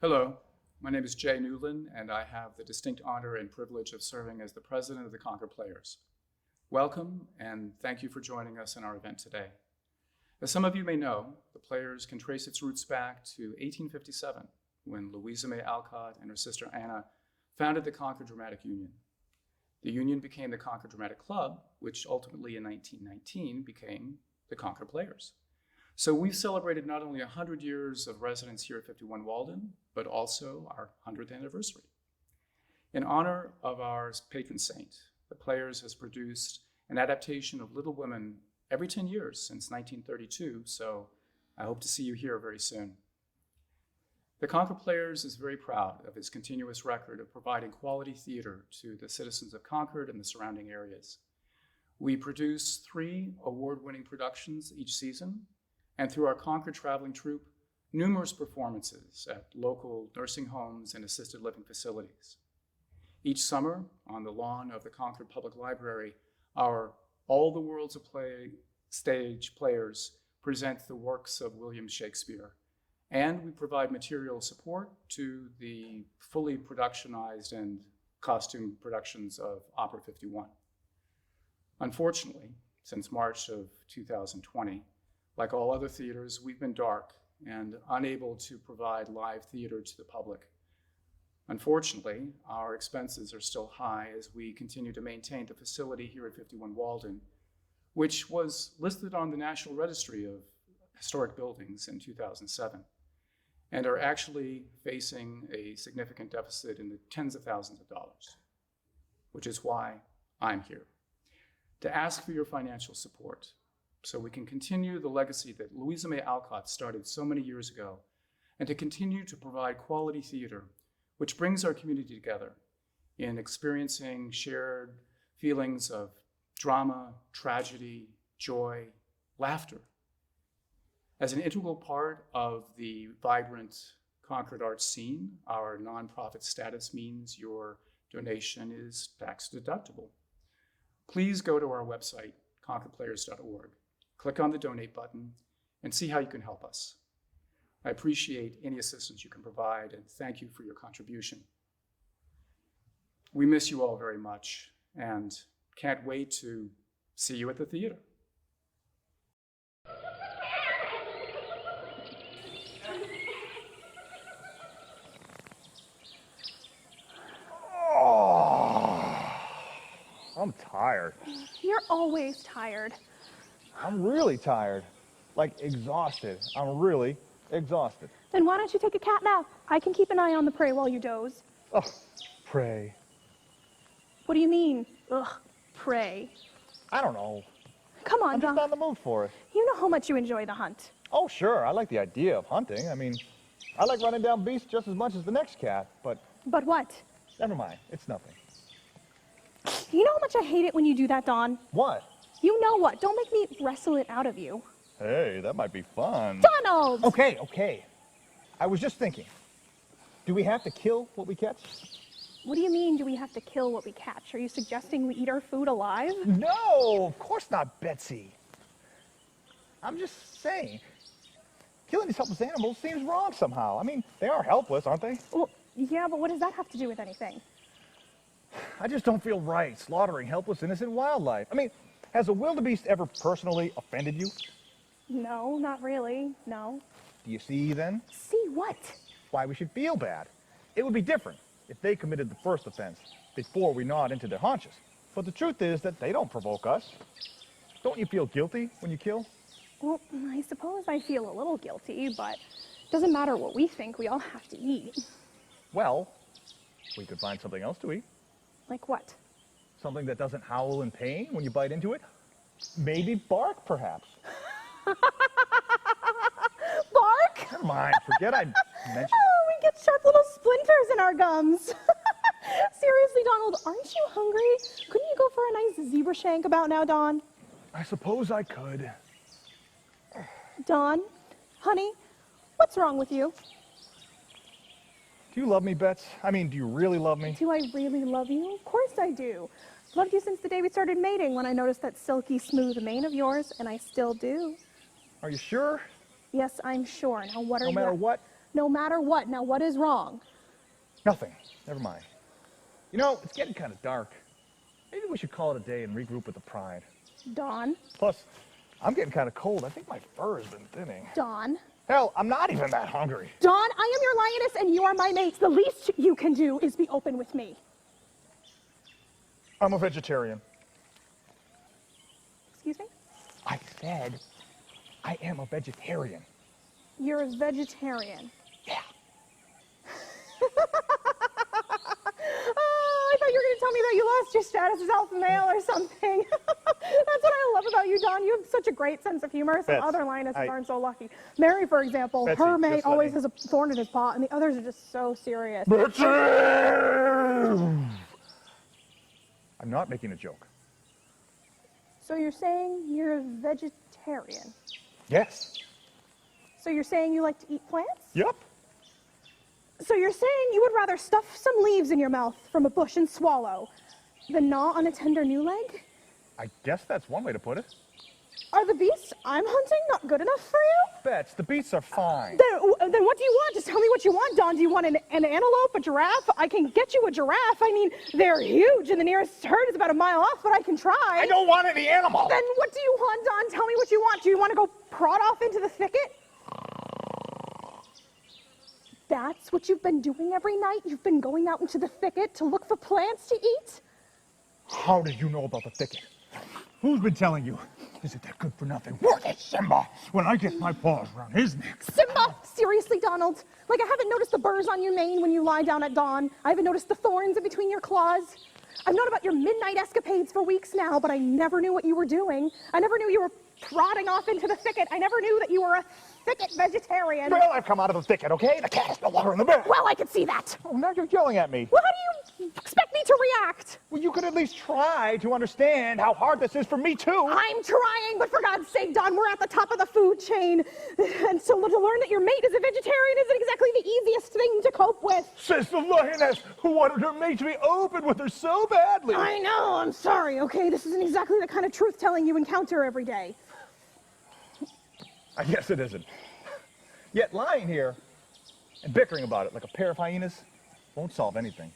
Hello, my name is Jay Newland, and I have the distinct honor and privilege of serving as the president of the Concord Players. Welcome, and thank you for joining us in our event today. As some of you may know, the Players can trace its roots back to 1857, when Louisa May Alcott and her sister Anna founded the Concord Dramatic Union. The union became the Concord Dramatic Club, which ultimately in 1919 became the Concord Players. So we've celebrated not only 100 years of residence here at 51 Walden, but also our 100th anniversary. In honor of our patron saint, the Players has produced an adaptation of Little Women every 10 years since 1932, so I hope to see you here very soon. The Concord Players is very proud of its continuous record of providing quality theater to the citizens of Concord and the surrounding areas. We produce 3 award-winning productions each season, and through our Concord Traveling Troupe, numerous performances at local nursing homes and assisted living facilities. Each summer, on the lawn of the Concord Public Library, our All the Worlds of Play stage players present the works of William Shakespeare, and we provide material support to the fully productionized and costume productions of Opera 51. Unfortunately, since March of 2020, like all other theaters, we've been dark and unable to provide live theater to the public. Unfortunately, our expenses are still high as we continue to maintain the facility here at 51 Walden, which was listed on the National Registry of Historic Buildings in 2007, and are actually facing a significant deficit in the tens of thousands of dollars, which is why I'm here, to ask for your financial support so we can continue the legacy that Louisa May Alcott started so many years ago, and to continue to provide quality theater, which brings our community together in experiencing shared feelings of drama, tragedy, joy, laughter. As an integral part of the vibrant Concord arts scene, our nonprofit status means your donation is tax deductible. Please go to our website, concordplayers.org. Click on the donate button and see how you can help us. I appreciate any assistance you can provide, and thank you for your contribution. We miss you all very much and can't wait to see you at the theater. I'm tired. You're always tired. I'm really tired. Like exhausted. I'm really exhausted. Then why don't you take a cat nap? I can keep an eye on the prey while you doze. Oh, pray. What do you mean, ugh, prey? I don't know. Come on, I'm just Don. not in the mood for it. You know how much you enjoy the hunt. Oh, sure. I like the idea of hunting. I mean, I like running down beasts just as much as the next cat, but But what? never mind. It's nothing. You know how much I hate it when you do that, Don? What? You know what? Don't make me wrestle it out of you. Hey, that might be fun. Donald! Okay. I was just thinking. Do we have to kill what we catch? What do you mean, do we have to kill what we catch? Are you suggesting we eat our food alive? No, of course not, Betsy. I'm just saying, killing these helpless animals seems wrong somehow. I mean, they are helpless, aren't they? Well, yeah, but what does that have to do with anything? I just don't feel right slaughtering helpless, innocent wildlife. I mean, has a wildebeest ever personally offended you? No, not really, no. Do you see, then? See what? Why we should feel bad. It would be different if they committed the first offense before we gnawed into their haunches. But the truth is that they don't provoke us. Don't you feel guilty when you kill? Well, I suppose I feel a little guilty, but it doesn't matter what we think, we all have to eat. Well, we could find something else to eat. Like what? Something that doesn't howl in pain when you bite into it. Maybe bark, perhaps. Bark? Never mind, forget I mentioned it. Oh, we get sharp little splinters in our gums. Seriously, Donald, aren't you hungry? Couldn't you go for a nice zebra shank about now, Don? I suppose I could. Don, honey, what's wrong with you? Do you love me, Bets? I mean, do you really love me? Do I really love you? Of course I do. Loved you since the day we started mating when I noticed that silky smooth mane of yours, and I still do. Are you sure? Yes, I'm sure. Now what are No you... matter what? no matter what. Now, what is wrong? Nothing. Never mind. You know, it's getting kind of dark. Maybe we should call it a day and regroup with the pride. Dawn, Plus, I'm getting kind of cold. I think my fur has been thinning. Dawn. Hell, I'm not even that hungry. Dawn, I am your lioness and you are my mate. The least you can do is be open with me. I'm a vegetarian. Excuse me? I said I am a vegetarian. You're a vegetarian. Yeah. Oh, I thought you were going to tell me that you lost your status as alpha male or something. That's what I love about you, Dawn. You have such a great sense of humor. Some Bets, other lionesses aren't so lucky. Mary, for example, Betsy, her mate just let always me- has a thorn in his paw, and the others are just so serious. Betsy! I'm not making a joke. So you're saying you're a vegetarian? Yes. So you're saying you like to eat plants? Yep. So you're saying you would rather stuff some leaves in your mouth from a bush and swallow than gnaw on a tender new leg? I guess that's one way to put it. Are the beasts I'm hunting not good enough for you? Bets, the beets are fine. Then what do you want? Just tell me what you want, Dawn. Do you want an antelope, a giraffe? I can get you a giraffe. I mean, they're huge, and the nearest herd is about a mile off, but I can try. I don't want any animal. Then what do you want, Dawn? Tell me what you want. Do you want to go prod off into the thicket? That's what you've been doing every night? You've been going out into the thicket to look for plants to eat? How did you know about the thicket? Who's been telling you? Isn't that good for nothing? Work it, Simba, when I get my paws around his neck. Simba! Seriously, Donald? Like, I haven't noticed the burrs on your mane when you lie down at dawn. I haven't noticed the thorns in between your claws. I've known about your midnight escapades for weeks now, but I never knew what you were doing. I never knew you were prodding off into the thicket. I never knew that you were a thicket vegetarian. Well, I've come out of the thicket, okay? The cat is no longer in the bed. Well, I could see that. Oh, now you're yelling at me. Well, how do you expect me to react? Well, you could at least try to understand how hard this is for me, too. I'm trying, but for God's sake, Don, we're at the top of the food chain. And so to learn that your mate is a vegetarian isn't exactly the easiest thing to cope with. Says the lioness who wanted her mate to be open with her so badly. I know, I'm sorry, okay? This isn't exactly the kind of truth-telling you encounter every day. I guess it isn't. Yet lying here and bickering about it like a pair of hyenas won't solve anything.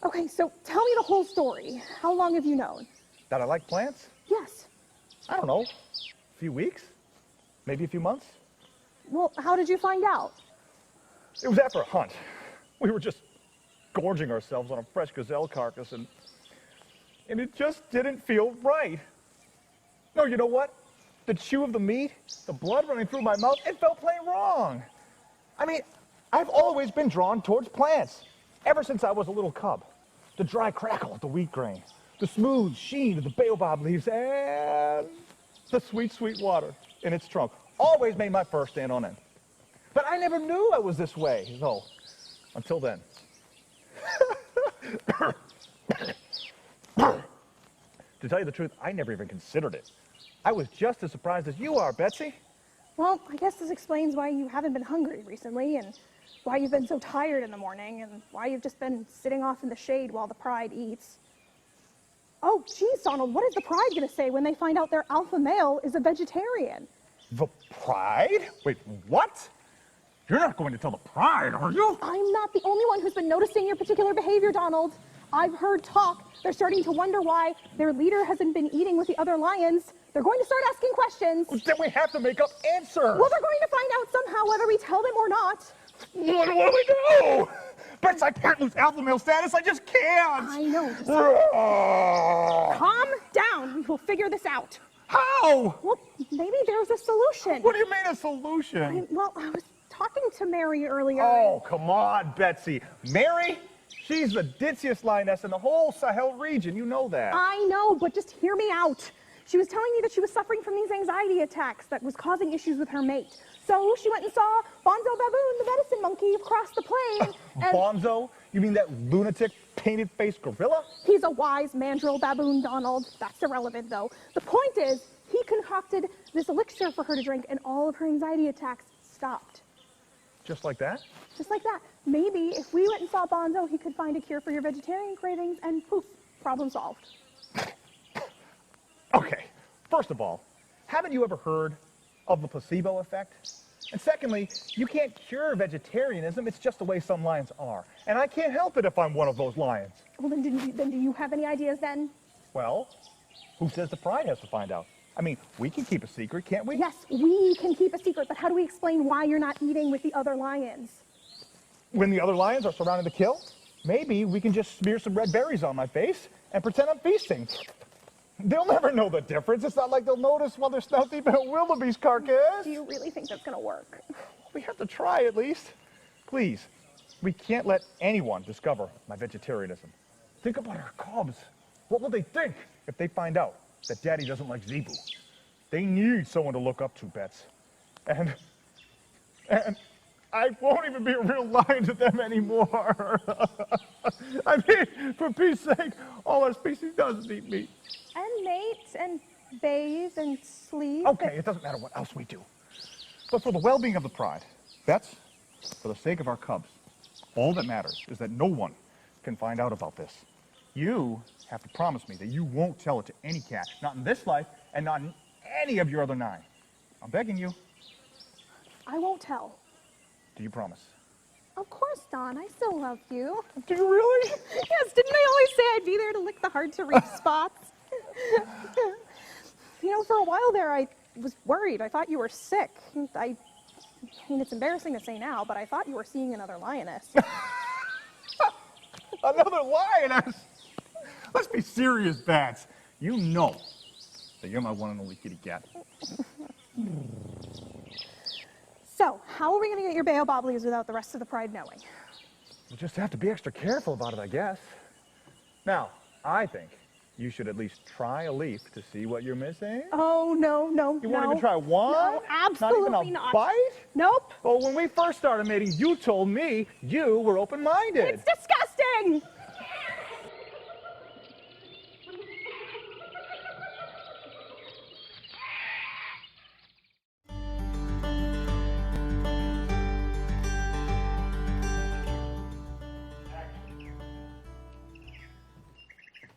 Okay, so tell me the whole story. How long have you known? That I like plants? Yes. I don't know. A few weeks? Maybe a few months? Well, how did you find out? It was after a hunt. We were just gorging ourselves on a fresh gazelle carcass and it just didn't feel right. No, you know what? The chew of the meat, the blood running through my mouth, it felt plain wrong. I mean, I've always been drawn towards plants, ever since I was a little cub. The dry crackle of the wheat grain, the smooth sheen of the baobab leaves, and the sweet, sweet water in its trunk always made my fur stand on end. But I never knew I was this way, though, until then. To tell you the truth, I never even considered it. I was just as surprised as you are, Betsy. Well, I guess this explains why you haven't been hungry recently and why you've been so tired in the morning and why you've just been sitting off in the shade while the pride eats. Oh, geez, Donald, what is the pride going to say when they find out their alpha male is a vegetarian? The pride? Wait, what? You're not going to tell the pride, are you? I'm not the only one who's been noticing your particular behavior, Donald. I've heard talk. They're starting to wonder why their leader hasn't been eating with the other lions. They're going to start asking questions. Then we have to make up answers. Well, they're going to find out somehow whether we tell them or not. What do we do? Betsy, I can't lose alpha male status. I just can't. I know. Just Ah. calm down. We'll figure this out. How? Well, maybe there's a solution. What do you mean a solution? Well, I was talking to Mary earlier. Oh, come on, Betsy. Mary? She's the ditziest lioness in the whole Sahel region. You know that. I know, but just hear me out. She was telling me that she was suffering from these anxiety attacks that was causing issues with her mate. So she went and saw Bonzo Baboon, the medicine monkey, across the plain. And Bonzo? You mean that lunatic, painted-faced gorilla? he's a wise mandrill baboon, Donald. That's irrelevant, though. The point is, he concocted this elixir for her to drink, and all of her anxiety attacks stopped. Just like that? Just like that. Maybe if we went and saw Bonzo, he could find a cure for your vegetarian cravings, and poof, problem solved. Okay, first of all, haven't you ever heard of the placebo effect? And secondly, you can't cure vegetarianism. It's just the way some lions are. And I can't help it if I'm one of those lions. Well, then do you have any ideas then? Well, who says the pride has to find out? I mean, we can keep a secret, can't we? Yes, we can keep a secret, but how do we explain why you're not eating with the other lions? When the other lions are surrounding the kill, maybe we can just smear some red berries on my face and pretend I'm feasting. They'll never know the difference. It's not like they'll notice while they're snout deep in a wildebeest carcass. Do you really think that's gonna work? We have to try at least. Please, we can't let anyone discover my vegetarianism. Think about our cubs. What will they think if they find out that Daddy doesn't like zebu? They need someone to look up to, Bets. And I won't even be a real lion to them anymore. I mean, for Pete's sake, all our species does is eat meat. And mate, and bathe, and sleep. Okay, it doesn't matter what else we do. But for the well-being of the pride, Bets, for the sake of our cubs, all that matters is that no one can find out about this. You have to promise me that you won't tell it to any cat, not in this life and not in any of your other 9. I'm begging you. I won't tell. Do you promise? Of course, Don. I still love you. Do you really? Yes, didn't I always say I'd be there to lick the hard-to-reach spots? You know, for a while there, I was worried. I thought you were sick. I mean, it's embarrassing to say now, but I thought you were seeing another lioness. Another lioness? Let's be serious, Bats. You know that you're my one and only kitty cat. So, how are we going to get your baobab leaves without the rest of the pride knowing? We'll just have to be extra careful about it, I guess. Now, I think you should at least try a leaf to see what you're missing. Oh, no, You won't even try one? No, absolutely not. Even a not. bite? Nope. Well, when we first started mating, you told me you were open-minded. It's disgusting!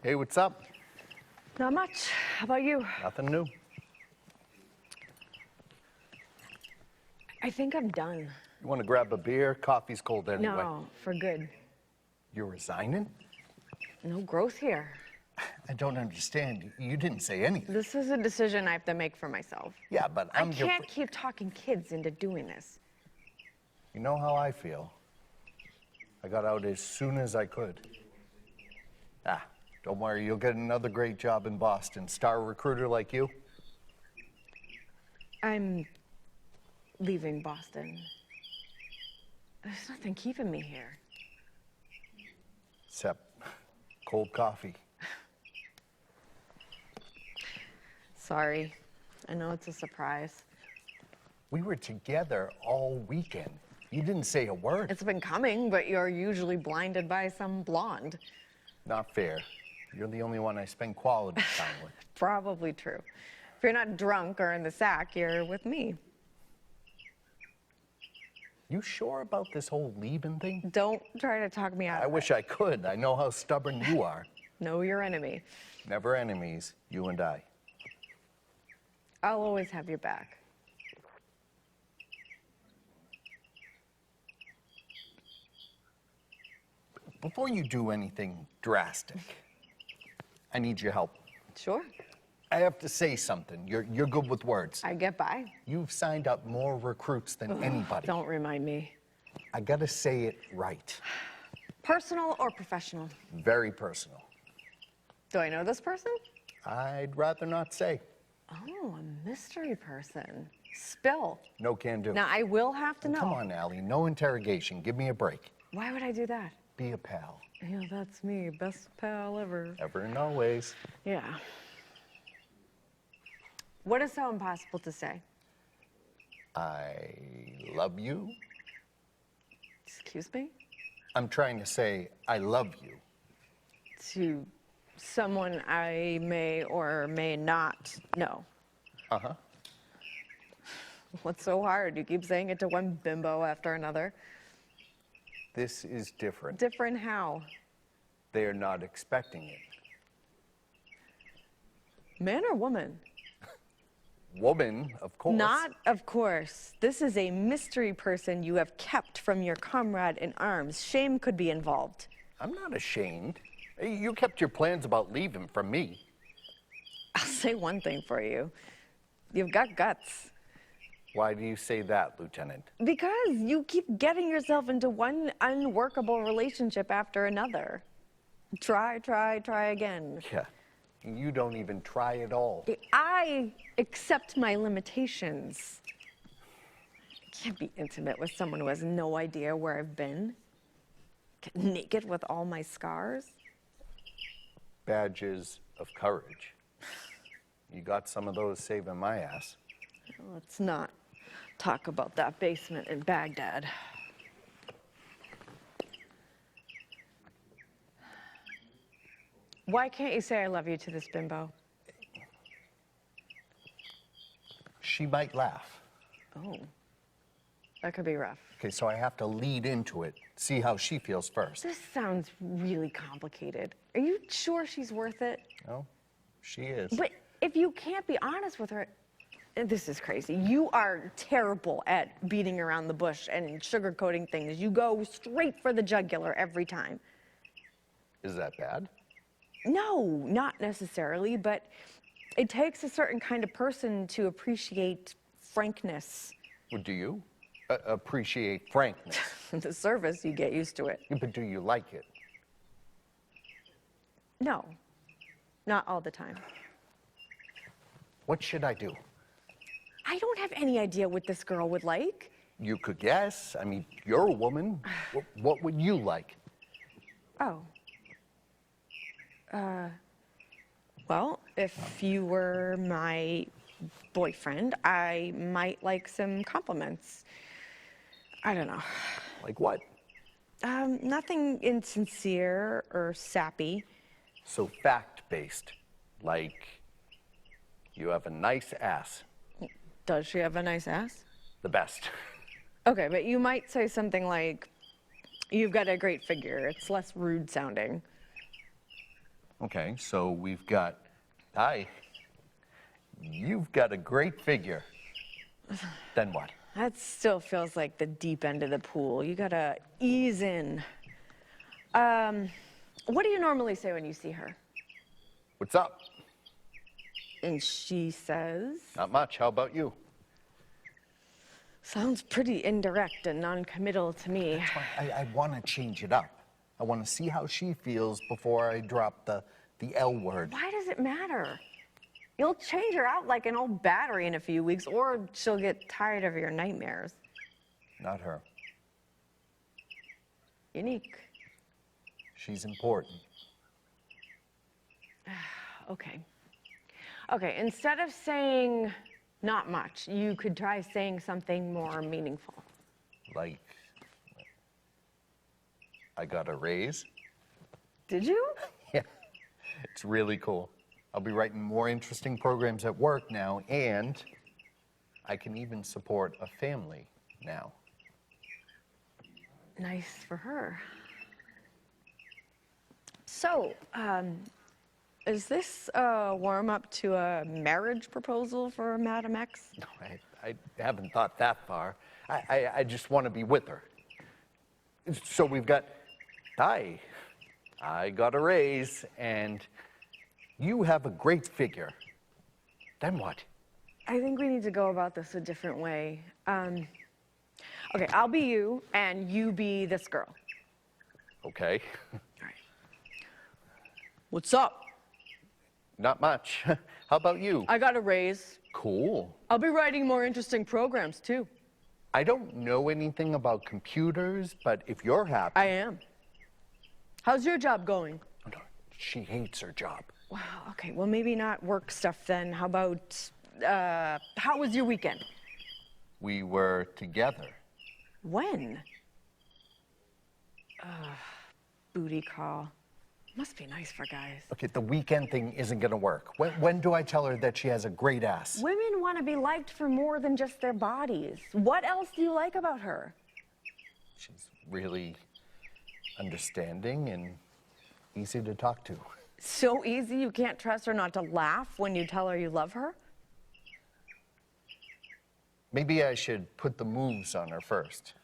Hey, what's up? Not much. How about you? Nothing new. I think I'm done. You want to grab a beer? Coffee's cold anyway. No, for good. You're resigning? No growth here. I don't understand. You didn't say anything. This is a decision I have to make for myself. Yeah, but I I'm your can't keep talking kids into doing this. You know how I feel. I got out as soon as I could. Ah, don't worry. You'll get another great job in Boston. Star recruiter like you. I'm leaving Boston. There's nothing keeping me here. Except cold coffee. Sorry. I know it's a surprise. We were together all weekend. You didn't say a word. It's been coming, but you're usually blinded by some blonde. Not fair. You're the only one I spend quality time with. Probably true. If you're not drunk or in the sack, you're with me. You sure about this whole leaving thing? Don't try to talk me out I of it. wish I could. I know how stubborn you are. Know your enemy. Never enemies, you and I. I'll always have your back. Before you do anything drastic, I need your help. Sure. I have to say something. You're good with words. I get by. You've signed up more recruits than anybody. Don't remind me. I gotta say it right. Personal or professional? Very personal. Do I know this person? I'd rather not say. Oh, a mystery person. Spill. No can do. Now, I will have to know. Come on, Allie. No interrogation. Give me a break. Why would I do that? Be a pal. Yeah, that's me. Best pal ever. Ever and always. Yeah. What is so impossible to say? I love you. Excuse me? I'm trying to say I love you. To someone I may or may not know. Uh-huh. What's so hard? You keep saying it to one bimbo after another. This is different. Different how? They're not expecting it. Man or woman? woman, of course. Not of course. This is a mystery person you have kept from your comrade in arms. Shame could be involved. I'm not ashamed. You kept your plans about leaving from me. I'll say one thing for you. You've got guts. Why do you say that, Lieutenant? Because you keep getting yourself into one unworkable relationship after another. Try again. Yeah, you don't even try at all. I accept my limitations. I can't be intimate with someone who has no idea where I've been. Get naked with all my scars. Badges of courage. You got some of those saving my ass. Let's not talk about that basement in Baghdad. Why can't you say I love you to this bimbo? She might laugh. Oh, that could be rough. Okay, so I have to lead into it, see how she feels first. This sounds really complicated. Are you sure she's worth it? Oh, she is. But if you can't be honest with her, this is crazy. You are terrible at beating around the bush and sugarcoating things. You go straight for the jugular every time. Is that bad? No, not necessarily, but it takes a certain kind of person to appreciate frankness. Well, do you appreciate frankness? The service, you get used to it. Yeah, but do you like it? No, not all the time. What should I do? I don't have any idea what this girl would like. You could guess. I mean, you're a woman. What would you like? Oh. Well, if you were my boyfriend, I might like some compliments. I don't know. Like what? Nothing insincere or sappy. So fact-based. Like, you have a nice ass. Does she have a nice ass? The best. Okay, but you might say something like, you've got a great figure. It's less rude sounding. Okay, so we've got, hi, you've got a great figure. Then what? That still feels like the deep end of the pool. You gotta ease in. What do you normally say when you see her? What's up? And she says, Not much. How about you? sounds pretty indirect and non-committal to me. That's why I want to change it up. I want to see how she feels before I drop the L word. Why does it matter? You'll change her out like an old battery in a few weeks, or she'll get tired of your nightmares. Not her. Unique. She's important. Okay. Okay, instead of saying not much, you could try saying something more meaningful. Like, I got a raise. Did you? Yeah, it's really cool. I'll be writing more interesting programs at work now, and I can even support a family now. Nice for her. So, is this a warm-up to a marriage proposal for Madam X? No, I haven't thought that far. I just want to be with her. So we've got, hi, I got a raise, and you have a great figure. Then what? I think we need to go about this a different way. Okay, I'll be you, and you be this girl. Okay. All right. What's up? Not much. How about you? I got a raise. Cool. I'll be writing more interesting programs, too. I don't know anything about computers, but if you're happy. I am. How's your job going? Oh, no, she hates her job. Wow, okay, well, maybe not work stuff then. How about, how was your weekend? We were together. When? Booty call. Must be nice for guys. Okay, the weekend thing isn't gonna work. When do I tell her that she has a great ass? Women want to be liked for more than just their bodies. What else do you like about her? She's really understanding and easy to talk to. So easy you can't trust her not to laugh when you tell her you love her? Maybe I should put the moves on her first.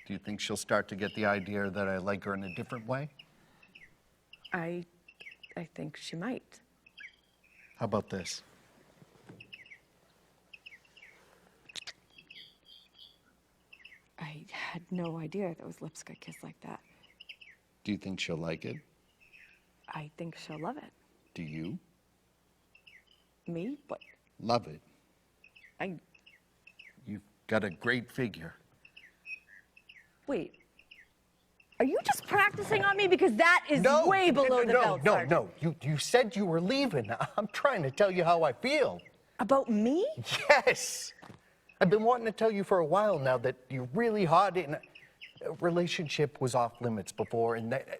Do you think she'll start to get the idea that I like her in a different way? I think she might. How about this? I had no idea those lips could kiss like that. Do you think she'll like it? I think she'll love it. Do you? Me? But Love it. I You've got a great figure. wait. Are you just practicing on me? Because that is way below the belt, Sergeant. No. You said you were leaving. I'm trying to tell you how I feel. About me? Yes. I've been wanting to tell you for a while now that you're really hot and a relationship was off limits before, and that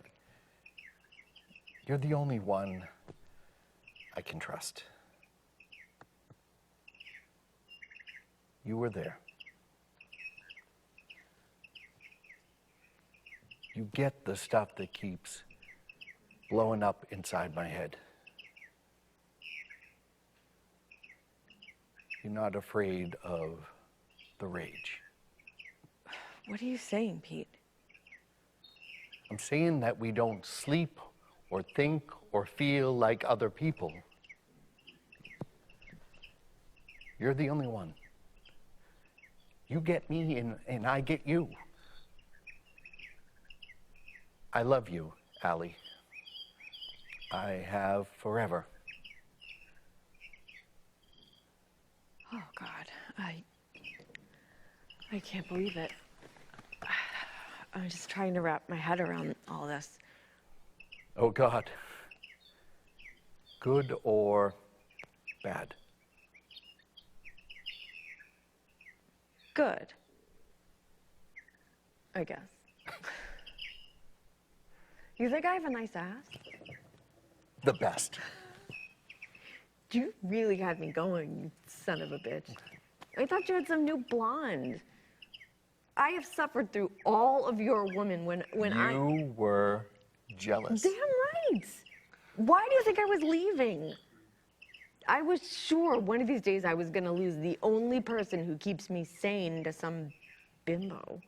you're the only one I can trust. You were there. You get the stuff that keeps blowing up inside my head. You're not afraid of the rage. What are you saying, Pete? I'm saying that we don't sleep or think or feel like other people. You're the only one. You get me and I get you. I love you, Allie. I have forever. Oh, God. I can't believe it. I'm just trying to wrap my head around all this. Oh, God. Good or bad? Good. I guess. You think I have a nice ass? The best. You really had me going, you son of a bitch. I thought you had some new blonde. I have suffered through all of your women when You were jealous. Damn right. Why do you think I was leaving? I was sure one of these days I was gonna lose the only person who keeps me sane to some bimbo.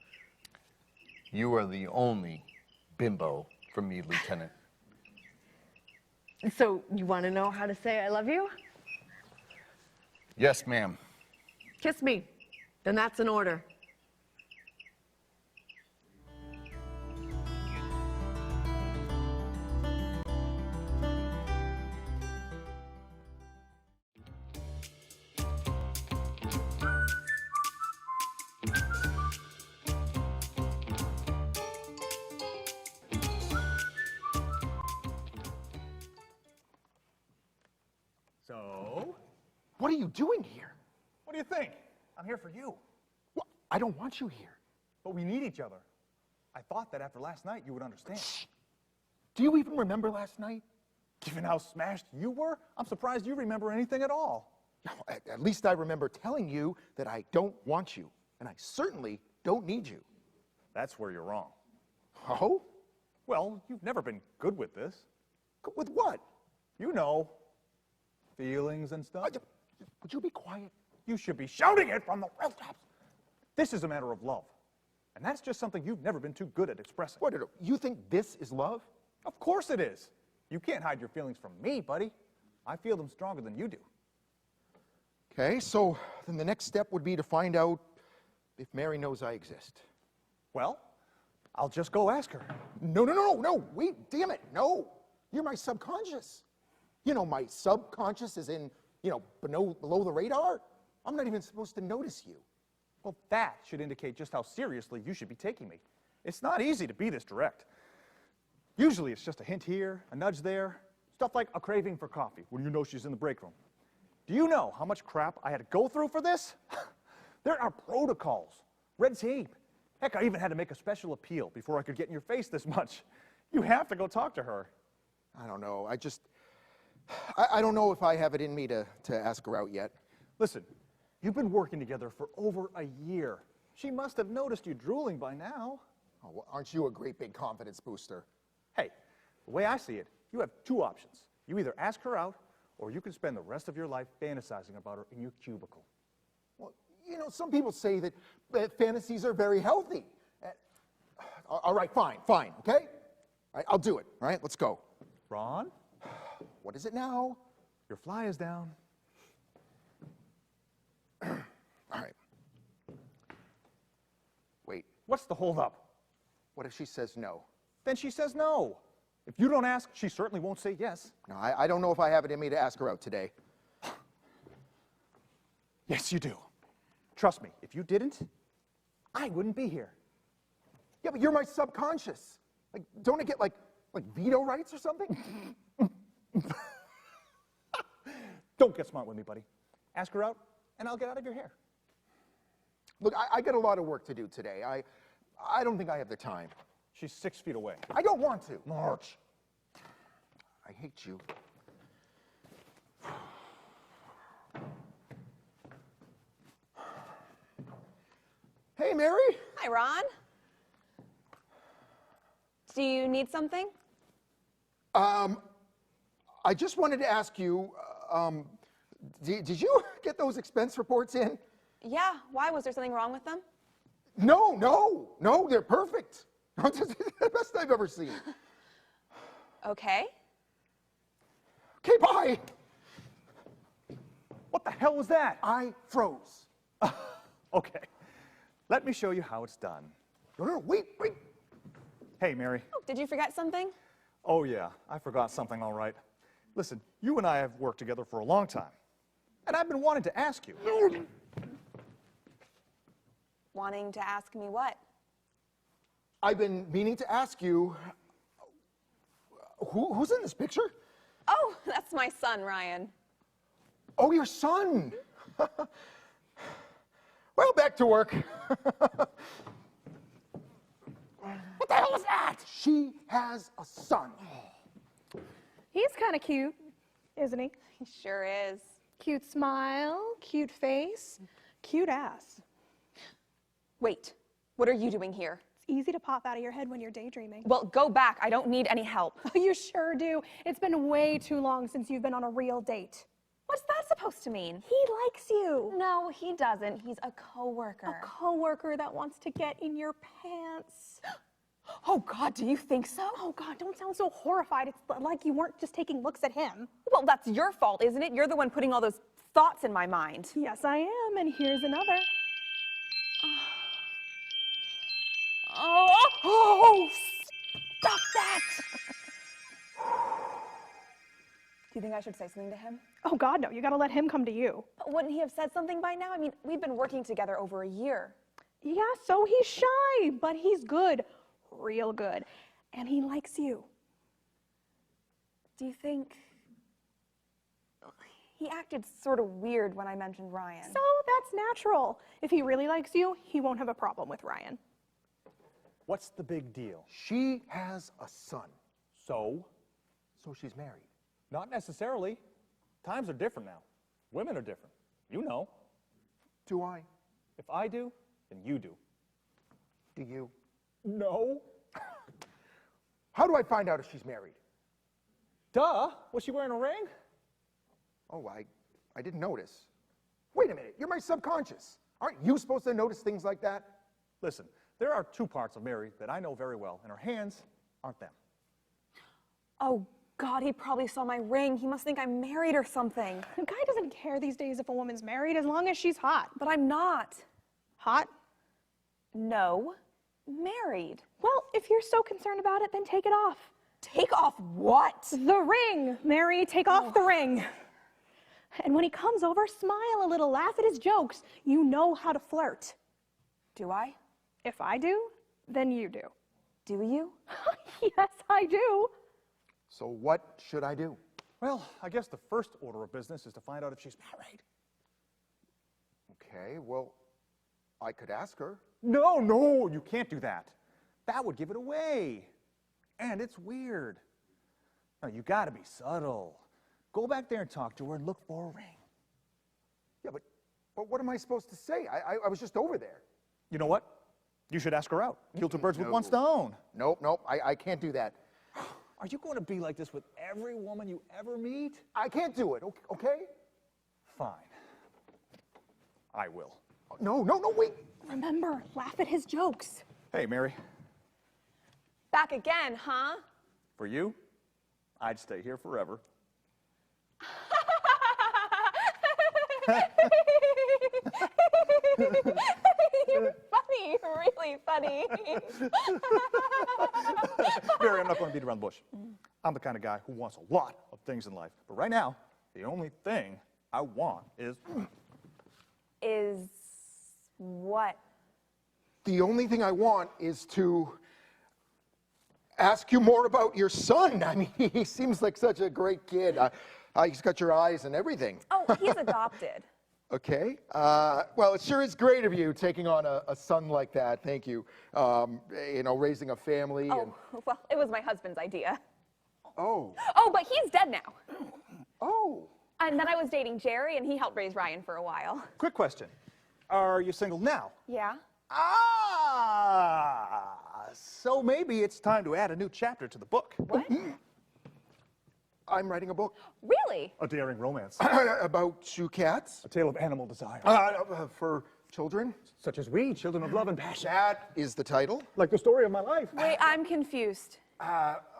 You are the only bimbo for me, Lieutenant. So you wanna know how to say I love you? Yes, ma'am. Kiss me. Then that's an order. So, What are you doing here? what do you think? I'm here for you. Well, I don't want you here. But we need each other. I thought that after last night you would understand. Do you even remember last night? Given how smashed you were, I'm surprised you remember anything at all. No, at least I remember telling you that I don't want you, and I certainly don't need you. That's where you're wrong. Oh? Well, you've never been good with this. With what? You know, feelings and stuff. Would you be quiet? You should be shouting it from the rooftops. This is a matter of love. And that's just something you've never been too good at expressing. What, you think this is love? Of course it is. You can't hide your feelings from me, buddy. I feel them stronger than you do. Okay, so then the next step would be to find out if Mary knows I exist. Well, I'll just go ask her. No, wait, damn it, no. You're my subconscious. You know, my subconscious is in, below the radar. I'm not even supposed to notice you. Well, that should indicate just how seriously you should be taking me. It's not easy to be this direct. Usually it's just a hint here, a nudge there, stuff like a craving for coffee when you know she's in the break room. Do you know how much crap I had to go through for this? There are protocols, red tape. Heck, I even had to make a special appeal before I could get in your face this much. You have to go talk to her. I don't know, I don't know if I have it in me to ask her out yet. Listen, you've been working together for over a year. She must have noticed you drooling by now. Oh, well, aren't you a great big confidence booster? Hey, the way I see it, you have two options. You either ask her out, or you can spend the rest of your life fantasizing about her in your cubicle. Well, You know, some people say that fantasies are very healthy. All right, fine, okay? All right, I'll do it. All right, let's go. Ron, What is it now? your fly is down. All right. Wait, What's the holdup? what if she says no? Then she says no. If you don't ask, she certainly won't say yes. No, I don't know if I have it in me to ask her out today. Yes, you do. Trust me, if you didn't, I wouldn't be here. Yeah, but you're my subconscious. Like, don't I get like veto rights or something? Don't get smart with me, buddy. Ask her out, and I'll get out of your hair. Look, I got a lot of work to do today. I don't think I have the time. She's 6 feet away. I don't want to. March. I hate you. Hey, Mary. Hi, Ron. Do you need something? I just wanted to ask you, did you get those expense reports in? Yeah, why? Was there something wrong with them? No, they're perfect. The best I've ever seen. Okay. Okay, bye. What the hell was that? I froze. Okay, let me show you how it's done. No, wait. Hey, Mary. Oh, did you forget something? Oh, yeah, I forgot something, all right. Listen, you and I have worked together for a long time, and I've been wanting to ask you. Wanting to ask me what? I've been meaning to ask you, who's in this picture? Oh, that's my son, Ryan. Oh, your son. Well, back to work. What the hell is that? She has a son. He's kind of cute, isn't he? He sure is. Cute smile, cute face, cute ass. Wait, what are you doing here? It's easy to pop out of your head when you're daydreaming. Well, go back. I don't need any help. You sure do. It's been way too long since you've been on a real date. What's that supposed to mean? He likes you. No, he doesn't. He's a coworker. A coworker that wants to get in your pants. Oh, God, do you think so? Oh God, don't sound so horrified. It's like you weren't just taking looks at him. Well, that's your fault, isn't it? You're the one putting all those thoughts in my mind. Yes, I am, and here's another. Oh, stop that! Do you think I should say something to him? Oh God, no, you gotta let him come to you. But wouldn't he have said something by now? I mean, we've been working together over a year. Yeah, so he's shy, but he's good, real good, and he likes you. Do you think... He acted sort of weird when I mentioned Ryan. So that's natural. If he really likes you, he won't have a problem with Ryan. What's the big deal? She has a son. So? So she's married. Not necessarily. Times are different now. Women are different. You know. Do I? If I do, then you do. Do you? No. How do I find out if she's married? Duh. Was she wearing a ring? Oh, I didn't notice. Wait a minute, you're my subconscious. Aren't you supposed to notice things like that? Listen, there are two parts of Mary that I know very well, and her hands aren't them. Oh, God, he probably saw my ring. He must think I'm married or something. A guy doesn't care these days if a woman's married as long as she's hot. But I'm not. Hot? No, married. Well, if you're so concerned about it, then take it off. Take off what? The ring, Mary, take off the ring. And when he comes over, smile a little, laugh at his jokes. You know how to flirt. Do I? If I do, then you do. Do you? Yes, I do. So what should I do? Well, I guess the first order of business is to find out if she's married. Okay, well, I could ask her. No, you can't do that. That would give it away. And it's weird. No, you gotta be subtle. Go back there and talk to her and look for a ring. Yeah, but what am I supposed to say? I was just over there. You know what? You should ask her out. Kill two birds with one No. stone. Nope, I can't do that. Are you going to be like this with every woman you ever meet? I can't do it, okay? Fine. I will. No, no, no, wait. Remember, laugh at his jokes. Hey, Mary, Back again, huh? for you, I'd stay here forever. You're funny, really funny. Mary, I'm not going to beat around the bush. I'm the kind of guy who wants a lot of things in life. But right now, the only thing I want is... Is what? The only thing I want is to ask you more about your son. I mean, he seems like such a great kid. He's got your eyes and everything. Oh, he's adopted. Okay. Well, it sure is great of you taking on a son like that. Thank you. You know, raising a family. And... Oh, well, it was my husband's idea. Oh. Oh, but he's dead now. Oh. And then I was dating Jerry, and he helped raise Ryan for a while. Quick question. Are you single now? Yeah? So maybe it's time to add a new chapter to the book. What? I'm writing a book Really? A daring romance. about two cats A tale of animal desire. for children. Such as we, children of love and passion. That is the title. Like the story of my life. Wait, I'm confused.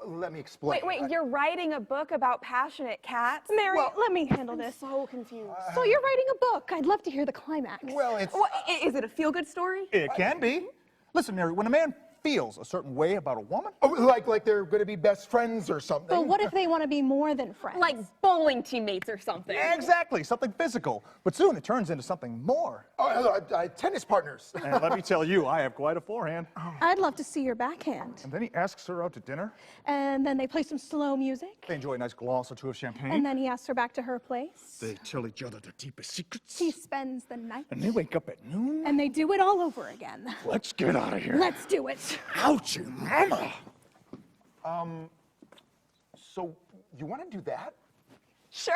Let me explain. Wait, you're writing a book about passionate cats? Mary, let me handle this. So confused. So you're writing a book. I'd love to hear the climax. Well, it's... What, is it a feel-good story? It can be. Listen, Mary, when a man feels a certain way about a woman, Oh, like they're going to be best friends or something. But what if they want to be more than friends? Like bowling teammates or something. exactly, something physical. But soon it turns into something more. Tennis partners. And let me tell you, I have quite a forehand. I'd love to see your backhand. And then he asks her out to dinner. And then they play some slow music. They enjoy a nice glass or two of champagne. And then he asks her back to her place. They tell each other their deepest secrets. He spends the night. And they wake up at noon. And they do it all over again. Let's get out of here. Let's do it. Ouchie, mama. So, you want to do that? Sure.